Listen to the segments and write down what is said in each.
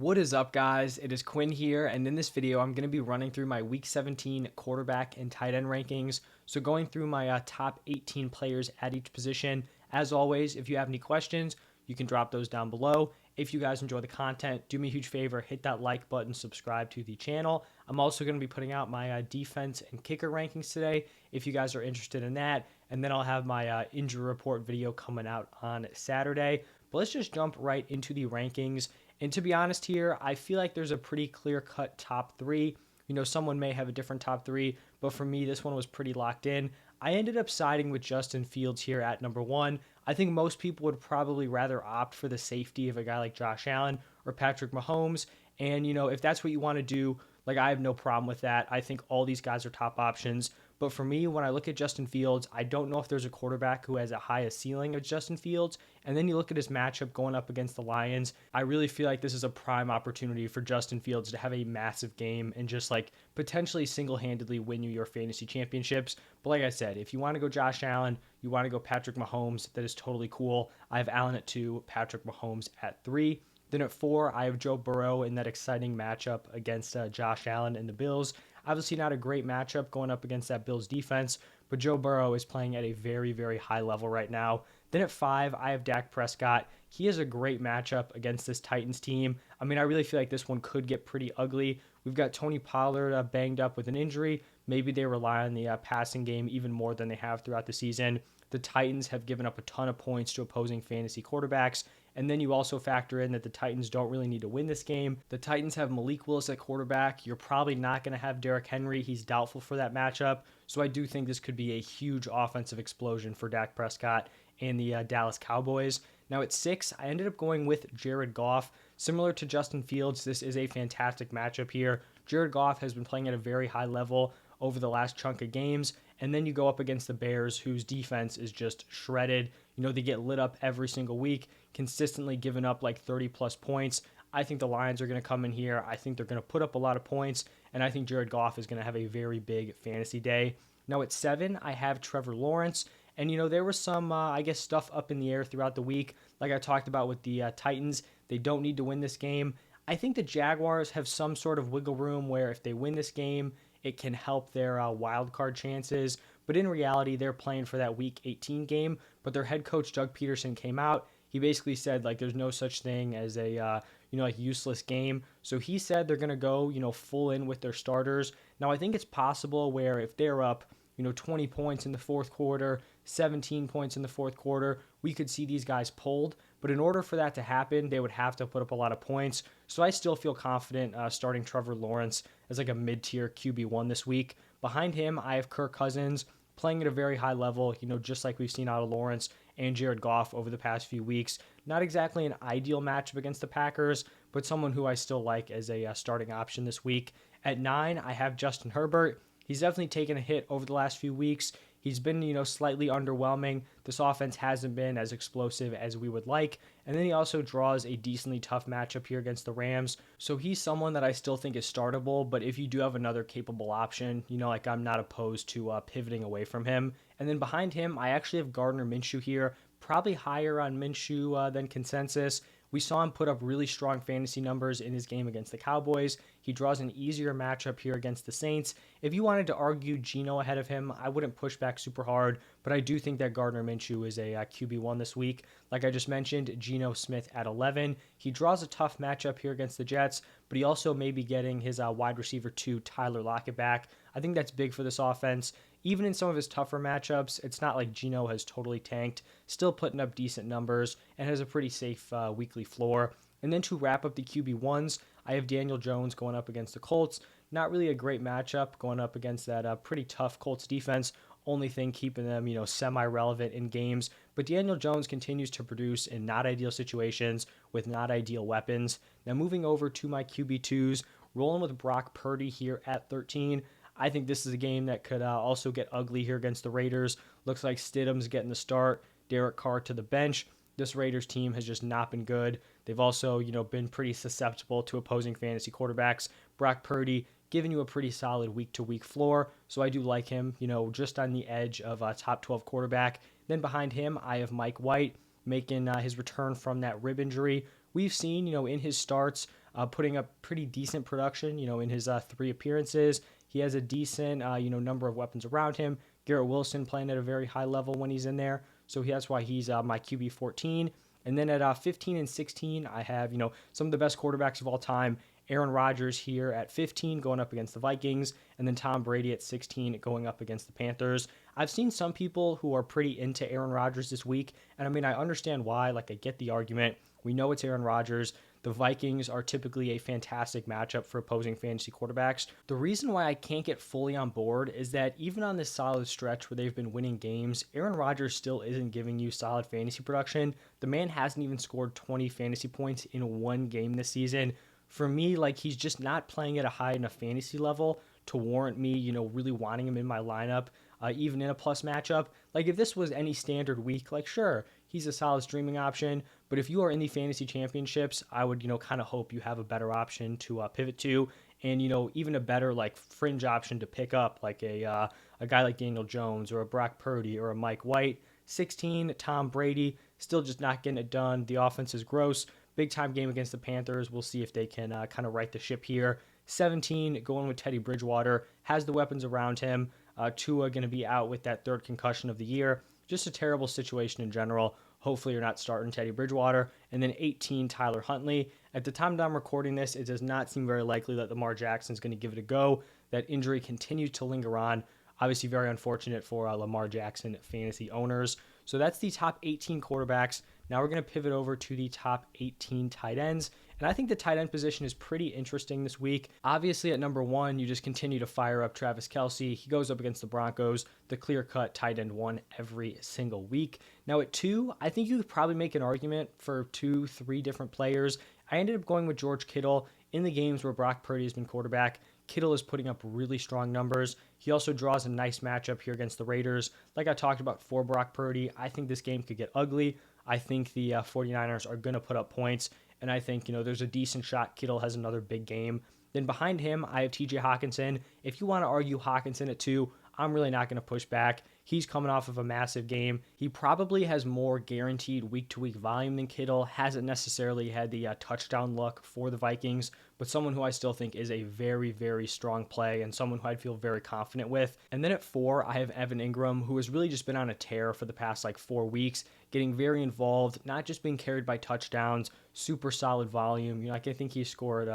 What is up, guys? It is Quinn here, and in this video, I'm going to be running through my Week 17 quarterback and tight end rankings. So going through my top 18 players at each position. As always, if you have any questions, you can drop those down below. If you guys enjoy the content, do me a huge favor, hit that like button, subscribe to the channel. I'm also going to be putting out my defense and kicker rankings today if you guys are interested in that. And then I'll have my injury report video coming out on Saturday. But let's just jump right into the rankings. And to be honest here, I feel like there's a pretty clear-cut top three. You know, someone may have a different top three, but for me, this one was pretty locked in. I ended up siding with Justin Fields here at number one. I think most people would probably rather opt for the safety of a guy like Josh Allen or Patrick Mahomes. And, you know, if that's what you want to do, like, I have no problem with that. I think all these guys are top options. But for me, when I look at Justin Fields, I don't know if there's a quarterback who has a higher ceiling as Justin Fields. And then you look at his matchup going up against the Lions. I really feel like this is a prime opportunity for Justin Fields to have a massive game and just like potentially single-handedly win you your fantasy championships. But like I said, if you want to go Josh Allen, you want to go Patrick Mahomes, that is totally cool. I have Allen at 2, Patrick Mahomes at 3. Then at 4, I have Joe Burrow in that exciting matchup against Josh Allen and the Bills. Obviously not a great matchup going up against that Bills defense, but Joe Burrow is playing at a very, very high level right now. Then at 5, I have Dak Prescott. He has a great matchup against this Titans team. I mean, I really feel like this one could get pretty ugly. We've got Tony Pollard banged up with an injury. Maybe they rely on the passing game even more than they have throughout the season. The Titans have given up a ton of points to opposing fantasy quarterbacks. And then you also factor in that the Titans don't really need to win this game. The Titans have Malik Willis at quarterback. You're probably not going to have Derrick Henry. He's doubtful for that matchup. So I do think this could be a huge offensive explosion for Dak Prescott and the Dallas Cowboys. Now at 6, I ended up going with Jared Goff. Similar to Justin Fields, this is a fantastic matchup here. Jared Goff has been playing at a very high level over the last chunk of games. And then you go up against the Bears, whose defense is just shredded. You know, they get lit up every single week, consistently giving up like 30 plus points. I think the Lions are going to come in here. I think they're going to put up a lot of points, and I think Jared Goff is going to have a very big fantasy day. Now at 7, I have Trevor Lawrence. And, you know, there was some, stuff up in the air throughout the week. Like I talked about with the Titans, they don't need to win this game. I think the Jaguars have some sort of wiggle room where if they win this game, it can help their wild card chances. But in reality, they're playing for that Week 18 game. But their head coach, Doug Peterson, came out. He basically said, like, there's no such thing as a, useless game. So he said they're going to go, full in with their starters. Now, I think it's possible where if they're up, 20 points in the fourth quarter, 17 points in the fourth quarter, we could see these guys pulled. But in order for that to happen, they would have to put up a lot of points. So I still feel confident starting Trevor Lawrence as like a mid-tier QB1 this week. Behind him, I have Kirk Cousins playing at a very high level, just like we've seen out of Lawrence and Jared Goff over the past few weeks. Not exactly an ideal matchup against the Packers, but someone who I still like as a starting option this week. At 9, I have Justin Herbert. He's definitely taken a hit over the last few weeks. He's been, slightly underwhelming. This offense hasn't been as explosive as we would like. And then he also draws a decently tough matchup here against the Rams. So he's someone that I still think is startable. But if you do have another capable option, I'm not opposed to pivoting away from him. And then behind him, I actually have Gardner Minshew here. Probably higher on Minshew than consensus. We saw him put up really strong fantasy numbers in his game against the Cowboys. He draws an easier matchup here against the Saints. If you wanted to argue Geno ahead of him, I wouldn't push back super hard, but I do think that Gardner Minshew is a QB1 this week. Like I just mentioned, Geno Smith at 11. He draws a tough matchup here against the Jets, but he also may be getting his wide receiver 2, Tyler Lockett, back. I think that's big for this offense. Even in some of his tougher matchups, it's not like Geno has totally tanked, still putting up decent numbers and has a pretty safe weekly floor. And then to wrap up the QB1s, I have Daniel Jones going up against the Colts. Not really a great matchup going up against that pretty tough Colts defense. Only thing keeping them, semi-relevant in games. But Daniel Jones continues to produce in not ideal situations with not ideal weapons. Now moving over to my QB2s, rolling with Brock Purdy here at 13. I think this is a game that could also get ugly here against the Raiders. Looks like Stidham's getting the start. Derek Carr to the bench. This Raiders team has just not been good. They've also, been pretty susceptible to opposing fantasy quarterbacks. Brock Purdy giving you a pretty solid week-to-week floor, so I do like him, just on the edge of a top 12 quarterback. Then behind him, I have Mike White making his return from that rib injury. We've seen, in his starts, putting up pretty decent production, in his 3 appearances. He has a decent, number of weapons around him. Garrett Wilson playing at a very high level when he's in there. So that's why he's my QB 14. And then at 15 and 16, I have, some of the best quarterbacks of all time. Aaron Rodgers here at 15 going up against the Vikings, and then Tom Brady at 16 going up against the Panthers. I've seen some people who are pretty into Aaron Rodgers this week, and I mean, I understand why. Like, I get the argument. We know it's Aaron Rodgers. The Vikings are typically a fantastic matchup for opposing fantasy quarterbacks. The reason why I can't get fully on board is that even on this solid stretch where they've been winning games, Aaron Rodgers still isn't giving you solid fantasy production. The man hasn't even scored 20 fantasy points in one game this season. For me, like, he's just not playing at a high enough fantasy level to warrant me, really wanting him in my lineup, even in a plus matchup. Like, if this was any standard week, like, sure, he's a solid streaming option. But if you are in the fantasy championships, I would, kind of hope you have a better option to pivot to, and, even a better, like, fringe option to pick up, like a guy like Daniel Jones or a Brock Purdy or a Mike White. 16, Tom Brady, still just not getting it done. The offense is gross. Big time game against the Panthers. We'll see if they can kind of right the ship here. 17, going with Teddy Bridgewater, has the weapons around him. Tua going to be out with that 3rd concussion of the year. Just a terrible situation in general. Hopefully you're not starting Teddy Bridgewater. And then 18, Tyler Huntley. At the time that I'm recording this, it does not seem very likely that Lamar Jackson is going to give it a go. That injury continues to linger on. Obviously very unfortunate for Lamar Jackson fantasy owners. So that's the top 18 quarterbacks. Now we're going to pivot over to the top 18 tight ends. And I think the tight end position is pretty interesting this week. Obviously, at number 1, you just continue to fire up Travis Kelce. He goes up against the Broncos, the clear-cut tight end 1 every single week. Now at 2, I think you could probably make an argument for 2, 3 different players. I ended up going with George Kittle in the games where Brock Purdy has been quarterback. Kittle is putting up really strong numbers. He also draws a nice matchup here against the Raiders. Like I talked about for Brock Purdy, I think this game could get ugly. I think the 49ers are going to put up points, and I think, there's a decent shot Kittle has another big game. Then behind him, I have TJ Hawkinson. If you want to argue Hawkinson at 2, I'm really not going to push back. He's coming off of a massive game. He probably has more guaranteed week-to-week volume than Kittle. Hasn't necessarily had the touchdown luck for the Vikings, but someone who I still think is a very, very strong play and someone who I'd feel very confident with. And then at 4, I have Evan Ingram, who has really just been on a tear for the past 4 weeks, getting very involved, not just being carried by touchdowns, super solid volume. I think he scored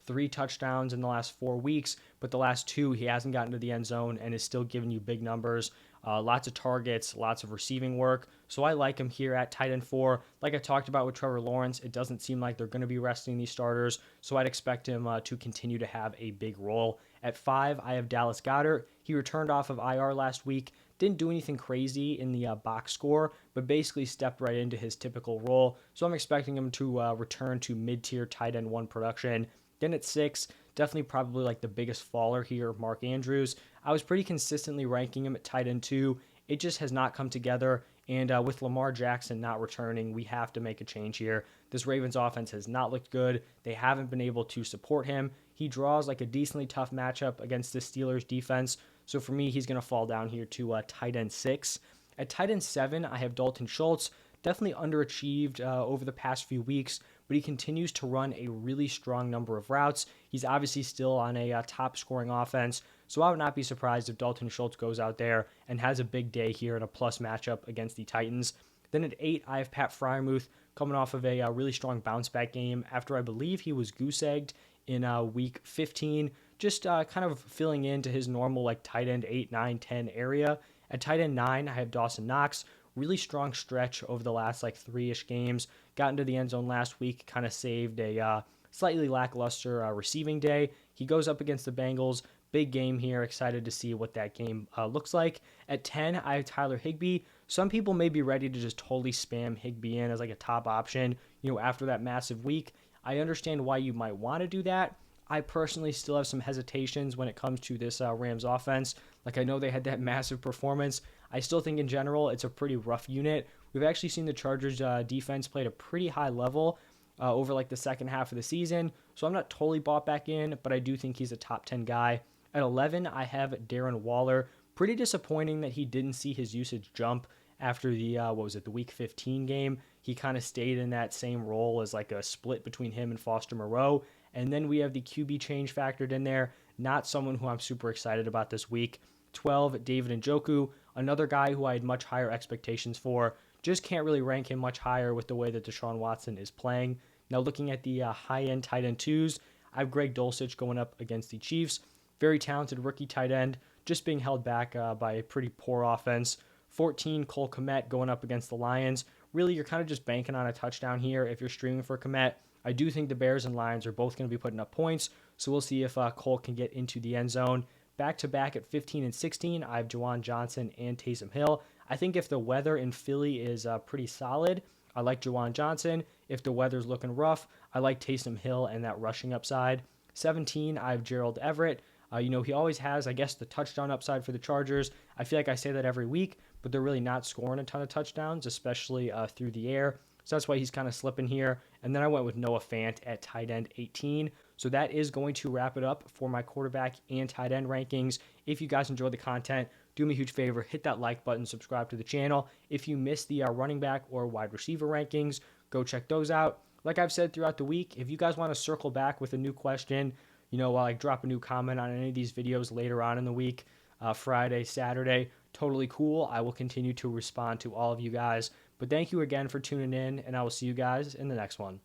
3 touchdowns in the last 4 weeks, but the last 2 he hasn't gotten to the end zone and is still giving you big numbers. Lots of targets, lots of receiving work. So I like him here at tight end 4. Like I talked about with Trevor Lawrence, it doesn't seem like they're going to be resting these starters, so I'd expect him to continue to have a big role. At 5, I have Dallas Goedert. He returned off of IR last week. Didn't do anything crazy in the box score, but basically stepped right into his typical role. So I'm expecting him to return to mid-tier tight end 1 production. Then at 6, definitely probably the biggest faller here, Mark Andrews. I was pretty consistently ranking him at tight end 2. It just has not come together. And with Lamar Jackson not returning, we have to make a change here. This Ravens offense has not looked good. They haven't been able to support him. He draws a decently tough matchup against the Steelers defense. So for me, he's going to fall down here to tight end 6. At tight end 7, I have Dalton Schultz. Definitely underachieved over the past few weeks, but he continues to run a really strong number of routes. He's obviously still on a top scoring offense, so I would not be surprised if Dalton Schultz goes out there and has a big day here in a plus matchup against the Titans. Then at 8, I have Pat Freiermuth coming off of a really strong bounce back game after I believe he was goose-egged in week 15, just kind of filling into his normal tight end 8, 9, 10 area. At tight end 9, I have Dawson Knox. Really strong stretch over the last 3-ish games. Got into the end zone last week, kind of saved a slightly lackluster receiving day. He goes up against the Bengals. Big game here. Excited to see what that game looks like. At 10, I have Tyler Higbee. Some people may be ready to just totally spam Higbee in as a top option, after that massive week. I understand why you might want to do that. I personally still have some hesitations when it comes to this Rams offense. I know they had that massive performance. I still think in general it's a pretty rough unit. We've actually seen the Chargers defense play at a pretty high level over the second half of the season. So I'm not totally bought back in, but I do think he's a top 10 guy. At 11, I have Darren Waller. Pretty disappointing that he didn't see his usage jump after the, the week 15 game. He kind of stayed in that same role as a split between him and Foster Moreau. And then we have the QB change factored in there. Not someone who I'm super excited about this week. 12, David Njoku, another guy who I had much higher expectations for. Just can't really rank him much higher with the way that Deshaun Watson is playing. Now, looking at the high-end tight end twos, I have Greg Dulcich going up against the Chiefs. Very talented rookie tight end, just being held back by a pretty poor offense. 14, Cole Kmet going up against the Lions. Really, you're kind of just banking on a touchdown here if you're streaming for Kmet. I do think the Bears and Lions are both going to be putting up points, so we'll see if Cole can get into the end zone. Back-to-back at 15 and 16, I have Juwan Johnson and Taysom Hill. I think if the weather in Philly is pretty solid, I like Juwan Johnson. If the weather's looking rough, I like Taysom Hill and that rushing upside. 17, I have Gerald Everett. He always has, I guess, the touchdown upside for the Chargers. I feel like I say that every week, but they're really not scoring a ton of touchdowns, especially through the air. So that's why he's kind of slipping here. And then I went with Noah Fant at tight end 18. So that is going to wrap it up for my quarterback and tight end rankings. If you guys enjoyed the content, do me a huge favor, hit that like button, subscribe to the channel. If you missed the running back or wide receiver rankings, go check those out. Like I've said throughout the week, if you guys want to circle back with a new question, while I drop a new comment on any of these videos later on in the week, Friday, Saturday, totally cool. I will continue to respond to all of you guys. But thank you again for tuning in, and I will see you guys in the next one.